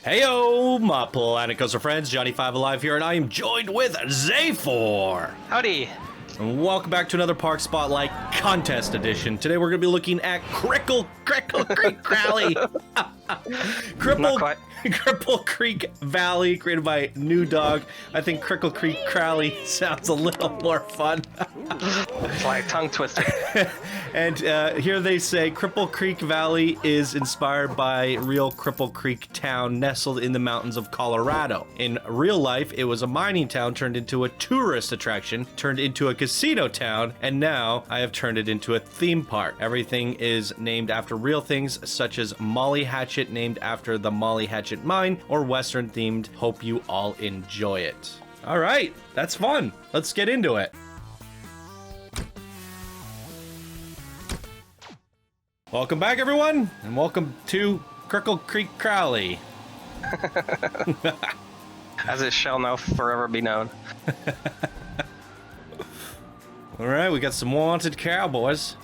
Heyo, my Rollercoaster friends, Johnny5 Alive here, and I am joined with Zay4. Howdy. And welcome back to another Park Spotlight Contest Edition. Today we're going to be looking at Cripple Creek Valley. Cripple Creek Valley, created by Newdogg. I think Cripple Creek Valley sounds a little more fun. It's like tongue twister. And here they say Cripple Creek Valley is inspired by real Cripple Creek town nestled in the mountains of Colorado. In real life, it was a mining town turned into a tourist attraction, turned into a casino town, and now I have turned it into a theme park. Everything is named after real things, such as Molly Hatchet, named after the Molly Hatchet mine, or Western themed. Hope you all enjoy it. All right, that's fun. Let's get into it. Welcome back, everyone, and welcome to Cripple Creek Valley. As it shall now forever be known. All right, we got some wanted cowboys.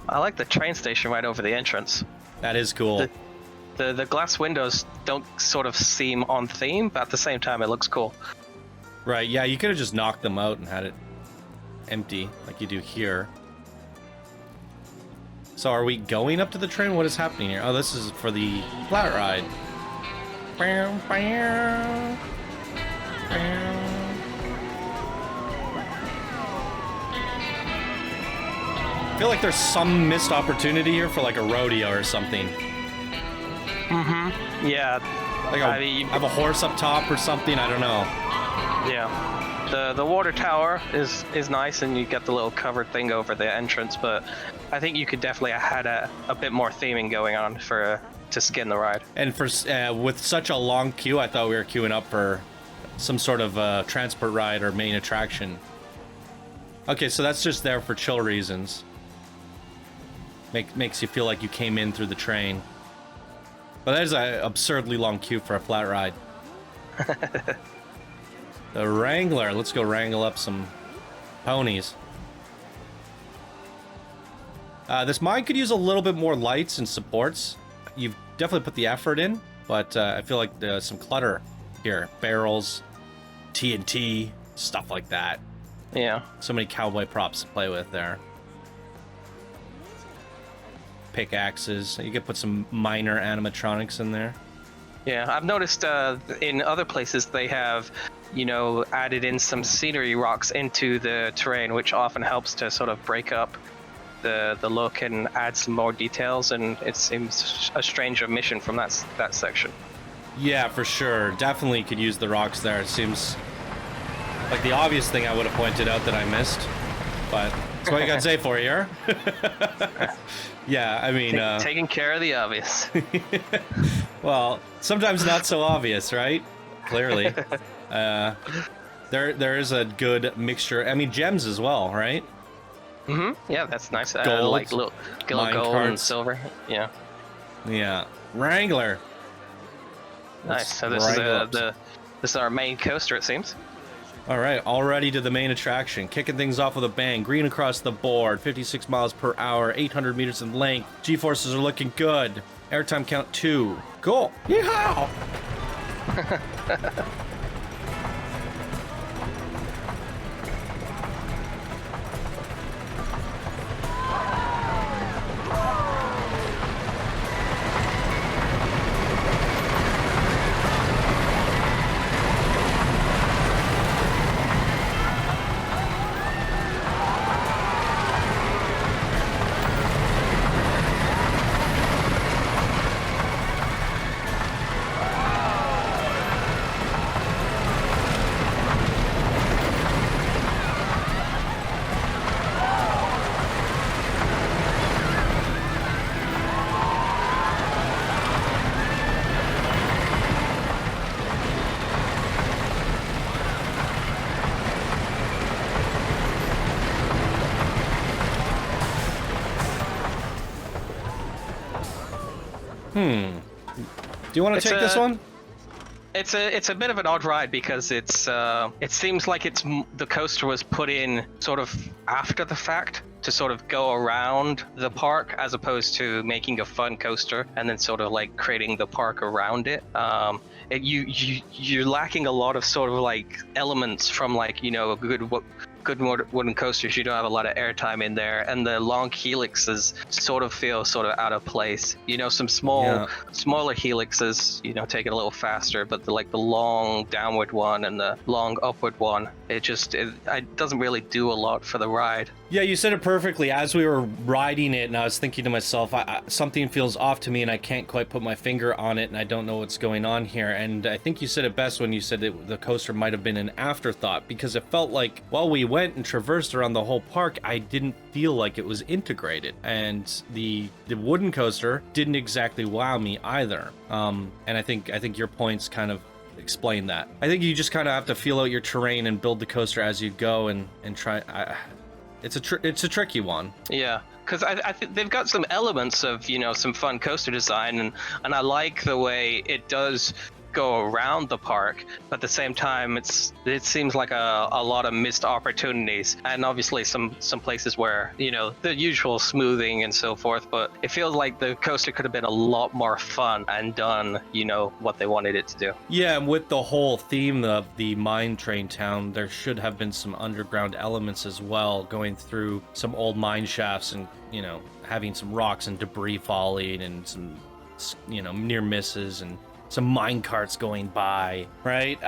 I like the train station right over the entrance. That is cool. The glass windows don't sort of seem on theme, but at the same time it looks cool. Right, yeah, you could have just knocked them out and had it empty, like you do here. So are we going up to the train? What is happening here? Oh, this is for the flat ride. I feel like there's some missed opportunity here for like a rodeo or something. Mm-hmm. Yeah. Like have a horse up top or something, I don't know. Yeah. The water tower is nice, and you get the little covered thing over the entrance, but I think you could definitely have had a bit more theming going on to skin the ride. And for with such a long queue, I thought we were queuing up for some sort of transport ride or main attraction. Okay, so that's just there for chill reasons. Makes you feel like you came in through the train. But that is an absurdly long queue for a flat ride. The Wrangler. Let's go wrangle up some ponies. This mine could use a little bit more lights and supports. You've definitely put the effort in, but I feel like there's some clutter here. Barrels, TNT, stuff like that. Yeah. So many cowboy props to play with there. Pickaxes. You could put some minor animatronics in there. Yeah, I've noticed in other places they have, added in some scenery rocks into the terrain, which often helps to sort of break up the look and add some more details, and it seems a strange omission from that section. Yeah, for sure. Definitely could use the rocks there. It seems like the obvious thing I would have pointed out that I missed, but that's what you got Zay for here. Yeah, I mean... taking care of the obvious. Well, sometimes not so obvious, right? Clearly. There is a good mixture. I mean, gems as well, right? Mm-hmm. Yeah, that's nice. Gold, like little gold and silver. Yeah. Yeah. Wrangler. Nice. So this is our main coaster, it seems. All right, already to the main attraction. Kicking things off with a bang. Green across the board, 56 miles per hour, 800 meters in length. G-forces are looking good. Airtime count 2. Cool. Yeehaw! Do you want to take this one? It's a bit of an odd ride because it seems like the coaster was put in sort of after the fact to sort of go around the park as opposed to making a fun coaster and then sort of like creating the park around it. You're lacking a lot of sort of like elements from like, you know, a good wooden coasters. You don't have a lot of airtime in there, and the long helixes sort of feel sort of out of place. You know, some smaller helixes, you know, take it a little faster, but the long downward one and the long upward one, it doesn't really do a lot for the ride. Yeah, you said it perfectly. As we were riding it, and I was thinking to myself, something feels off to me, and I can't quite put my finger on it, and I don't know what's going on here. And I think you said it best when you said that the coaster might have been an afterthought, because it felt like while we went and traversed around the whole park, I didn't feel like it was integrated. And the wooden coaster didn't exactly wow me either. And I think your points kind of explain that. I think you just kind of have to feel out your terrain and build the coaster as you go and try. It's a tricky one. Yeah, because I think they've got some elements of, you know, some fun coaster design, and I like the way it does go around the park, but at the same time it seems like a lot of missed opportunities, and obviously some places where, you know, the usual smoothing and so forth, but it feels like the coaster could have been a lot more fun and done, you know, what they wanted it to do. Yeah, and with the whole theme of the mine train town, there should have been some underground elements as well, going through some old mine shafts and, you know, having some rocks and debris falling and some, you know, near misses and some mine carts going by, right?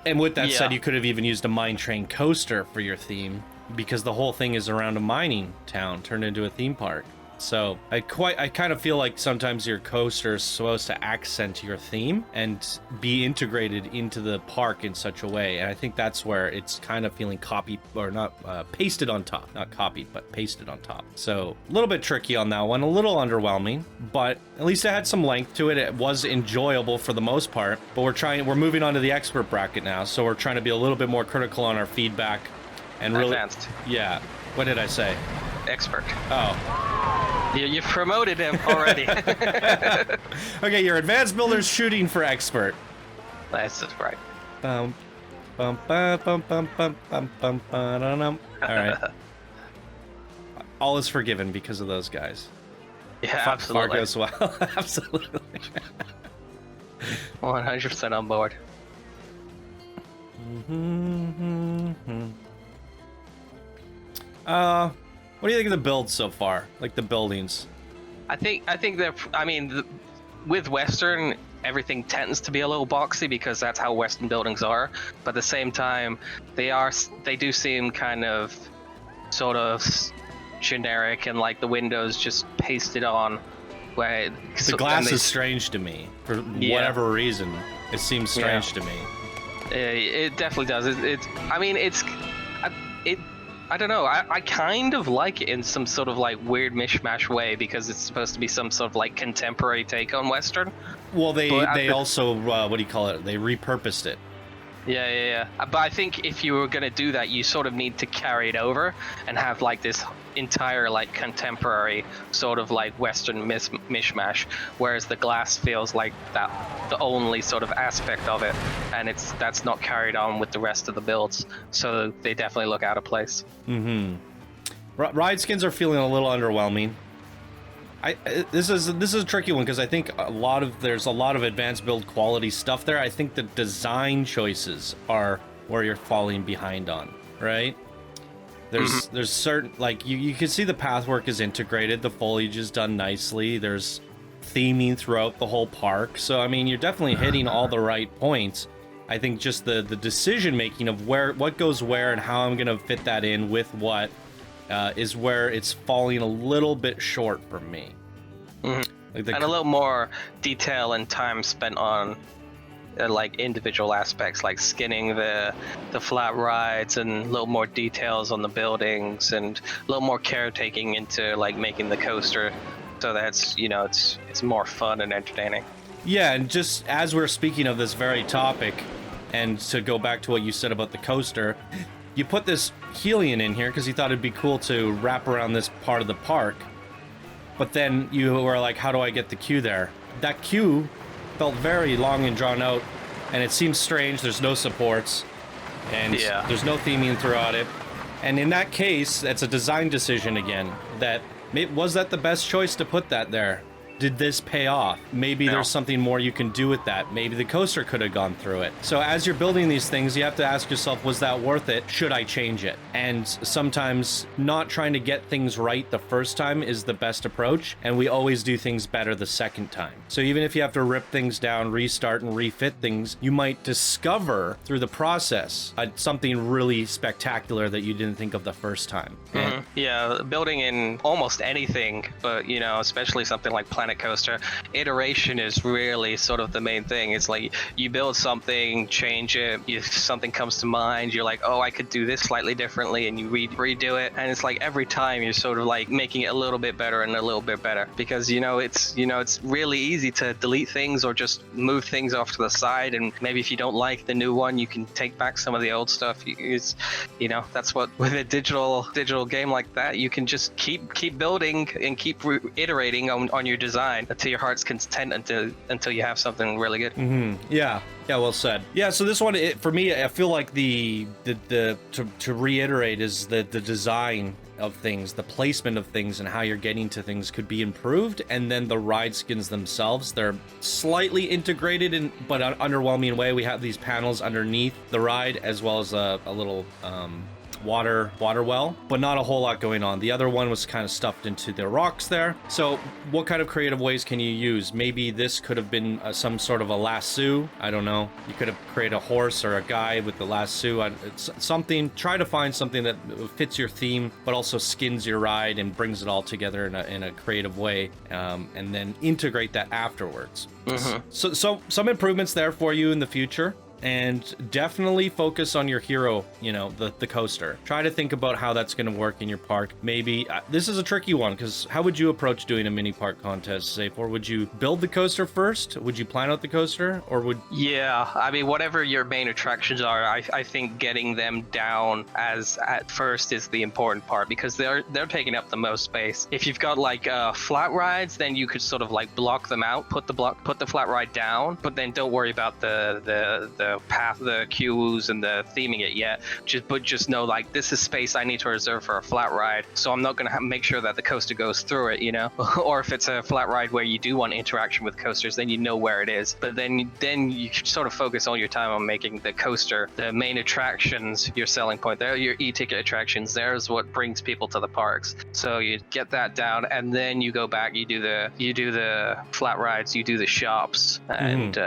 And with that said, you could have even used a mine train coaster for your theme, because the whole thing is around a mining town turned into a theme park. So I kind of feel like sometimes your coaster is supposed to accent your theme and be integrated into the park in such a way. And I think that's where it's kind of feeling copied, or not pasted on top, not copied, but pasted on top. So a little bit tricky on that one, a little underwhelming, but at least it had some length to it. It was enjoyable for the most part, but we're moving on to the expert bracket now. So we're trying to be a little bit more critical on our feedback and really advanced. Yeah. What did I say? Expert. Oh. You've promoted him already. Okay, your advanced builder's shooting for expert. That's just right. Bum, bum, bum, bum, bum, bum, bum, bum, ba-dum. All right. All is forgiven because of those guys. Yeah, absolutely. Far goes well. Absolutely. 100% on board. What do you think of the builds so far? Like the buildings? I think they're. I mean, with Western, everything tends to be a little boxy because that's how Western buildings are. But at the same time, they do seem kind of, sort of generic, and like the windows just pasted on. Where the glass is strange to me for whatever reason. It seems strange to me. It definitely does. I don't know. I kind of like it in some sort of like weird mishmash way because it's supposed to be some sort of like contemporary take on Western. Well, they also what do you call it? They repurposed it. Yeah. But I think if you were gonna do that, you sort of need to carry it over and have like this entire like contemporary sort of like Western mishmash, whereas the glass feels like that the only sort of aspect of it, and that's not carried on with the rest of the builds, so they definitely look out of place. Ride skins are feeling a little underwhelming. This is a tricky one because I think there's a lot of advanced build quality stuff there. I think the design choices are where you're falling behind on, right? There's certain, like, you can see the pathwork is integrated, the foliage is done nicely, there's theming throughout the whole park, so I mean you're definitely hitting all the right points. I think just the decision making of what goes where and how I'm gonna fit that in with what is where it's falling a little bit short for me. Like and a little more detail and time spent on like individual aspects, like skinning the flat rides, and a little more details on the buildings, and a little more caretaking into like making the coaster so that's, you know, it's more fun and entertaining. Yeah, and just as we're speaking of this very topic, and to go back to what you said about the coaster, you put this Helion in here because you thought it'd be cool to wrap around this part of the park, but then you were like, how do I get the queue there? That queue felt very long and drawn out, and it seems strange. There's no supports, and there's no theming throughout it. And in that case, that's a design decision again. Was that the best choice to put that there? Did this pay off? Maybe there's something more you can do with that. Maybe the coaster could have gone through it. So as you're building these things, you have to ask yourself, was that worth it? Should I change it? And sometimes not trying to get things right the first time is the best approach. And we always do things better the second time. So even if you have to rip things down, restart and refit things, you might discover through the process something really spectacular that you didn't think of the first time. Yeah, building in almost anything, but especially something like Planet Coaster, iteration is really sort of the main thing. It's like you build something, change it, if something comes to mind, you're like, oh, I could do this slightly differently, and you redo it, and it's like every time you're sort of like making it a little bit better and a little bit better, because it's really easy to delete things or just move things off to the side, and maybe if you don't like the new one, you can take back some of the old stuff. That's what with a digital game like that, you can just keep building and keep iterating on your design until your heart's content, until you have something really good. Yeah, well said. Yeah, so this one, for me, I feel like to reiterate is the design of things, the placement of things, and how you're getting to things could be improved. And then the ride skins themselves, they're slightly integrated but an underwhelming way. We have these panels underneath the ride, as well as a little water well, but not a whole lot going on. The other one was kind of stuffed into the rocks there. So what kind of creative ways can you use? Maybe this could have been some sort of a lasso. I don't know. You could have created a horse or a guy with the lasso. It's something. Try to find something that fits your theme, but also skins your ride and brings it all together in a creative way, and then integrate that afterwards. So some improvements there for you in the future. And definitely focus on your hero, the coaster. Try to think about how that's going to work in your park. Maybe this is a tricky one, because how would you approach doing a mini park contest, Safe? Or would you build the coaster first? Would you plan out the coaster, or would? Yeah, I mean, whatever your main attractions are, I think getting them down at first is the important part, because they're taking up the most space. If you've got like flat rides, then you could sort of like block them out, put the flat ride down, but then don't worry about the path, the cues, and the theming it yet. Just know, like, this is space I need to reserve for a flat ride, so I'm not going to make sure that the coaster goes through it, or if it's a flat ride where you do want interaction with coasters, then you know where it is. But then you sort of focus all your time on making the coaster, the main attractions, your selling point. They're your e-ticket attractions. There's what brings people to the parks. So you get that down, and then you go back, you do the flat rides, you do the shops, and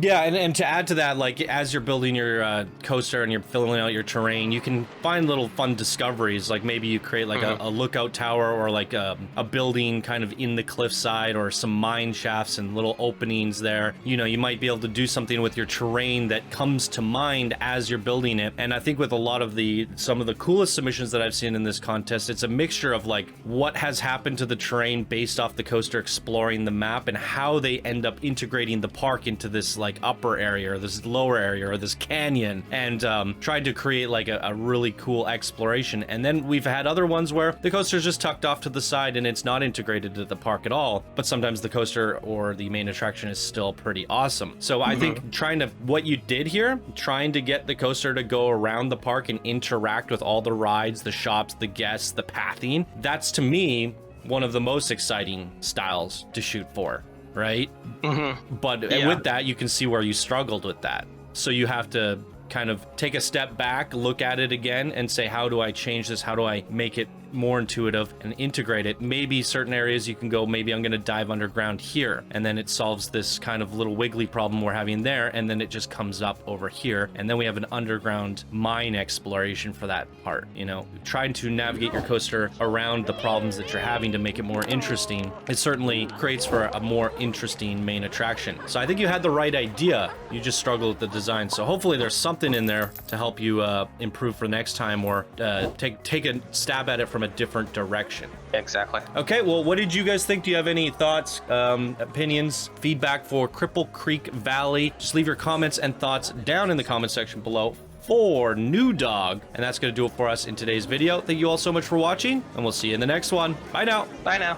Yeah, and to add to that, like, as you're building your coaster and you're filling out your terrain, you can find little fun discoveries. Like maybe you create like a lookout tower, or like a building kind of in the cliffside, or some mine shafts and little openings there. You might be able to do something with your terrain that comes to mind as you're building it. And I think with a lot of some of the coolest submissions that I've seen in this contest, it's a mixture of like what has happened to the terrain based off the coaster exploring the map, and how they end up integrating the park into this like upper area or this lower area or this canyon, and tried to create like a really cool exploration. And then we've had other ones where the coaster's just tucked off to the side and it's not integrated to the park at all, but sometimes the coaster or the main attraction is still pretty awesome. So I think what you did here, trying to get the coaster to go around the park and interact with all the rides, the shops, the guests, the pathing, that's to me one of the most exciting styles to shoot for. Right? But with that, you can see where you struggled with that. So you have to kind of take a step back, look at it again, and say, how do I change this? How do I make it more intuitive and integrate it? Maybe certain areas you can go, maybe I'm going to dive underground here, and then it solves this kind of little wiggly problem we're having there, and then it just comes up over here, and then we have an underground mine exploration for that part. Trying to navigate your coaster around the problems that you're having to make it more interesting, it certainly creates for a more interesting main attraction. So I think you had the right idea, you just struggled with the design. So hopefully there's something in there to help you improve for next time, or take a stab at it from a different direction. Exactly. Okay, well, what did you guys think? Do you have any thoughts, opinions, feedback for Cripple Creek Valley? Just leave your comments and thoughts down in the comment section below for Newdogg. And that's going to do it for us in today's video. Thank you all so much for watching, and we'll see you in the next one. Bye now. Bye now.